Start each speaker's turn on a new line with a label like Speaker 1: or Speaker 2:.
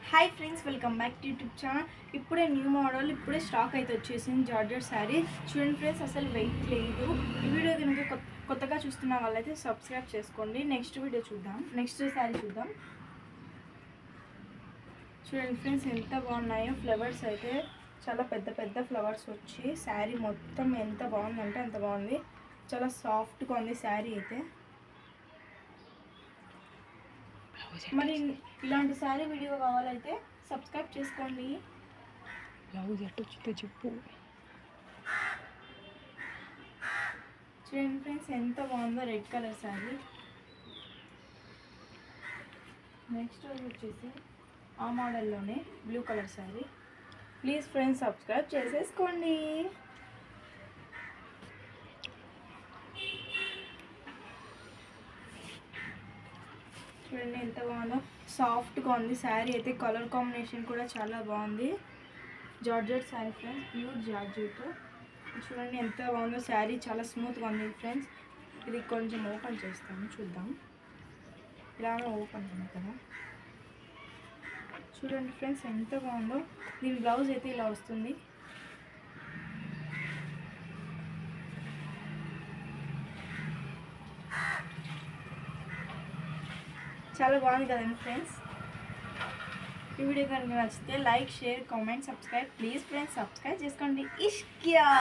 Speaker 1: high friends welcome back to YouTube channel इपड़े new model इपड़े stock అయితే వచ్చేసింది జార్జెట్ సారీ చూడండి ఫ్రెండ్స్ అసలు వెయిట్ లేదు ఈ వీడియో కనుక కొత్తగా చూస్తున్న వాళ్ళైతే సబ్స్క్రైబ్ చేసుకోండి నెక్స్ట్ వీడియో చూద్దాం నెక్స్ట్ సారీ చూద్దాం చూడండి ఫ్రెండ్స్ ఎంత బాగున్నాయో ఫ్లవర్స్ అయితే చాలా పెద్ద పెద్ద ఫ్లవర్స్ వచ్చి సారీ మొత్తం ఎంత బాగుందంటే అంత బాగుంది చాలా సాఫ్ట్ గా ఉంది సారీ అయితే మరి ఇలాంటి సారీ వీడియో కావాలంటే సబ్స్క్రైబ్ చేసుకోండి
Speaker 2: బ్లౌజ్ ఎట్టొచ్చిందో చెప్పు
Speaker 1: చూడండి ఫ్రెండ్స్ ఎంత బాగుందో రెడ్ కలర్ సారీ నెక్స్ట్ వచ్చేసి ఆ మోడల్లోనే blue colour sari please friends subscribe చేసేసుకోండి చూడండి ఎంత బాగుందో సాఫ్ట్గా ఉంది శారీ అయితే కలర్ కాంబినేషన్ కూడా చాలా బాగుంది georgette sari friends pure georgette చూడండి ఎంత బాగుందో శారీ చాలా స్మూత్గా ఉంది ఫ్రెండ్స్ ఇది కొంచెం ఓపెన్ చేస్తాను చూద్దాం ఇలానే ఓపెన్ ఉంది కదా చూడండి ఫ్రెండ్స్ ఎంత బాగుందో దీని బ్లౌజ్ అయితే ఇలా వస్తుంది చాలా బాగుంది కదండి ఫ్రెండ్స్ ఈ వీడియో కనుక నచ్చితే like share comment subscribe please friends subscribe చేసుకోండి ఇష్క్యా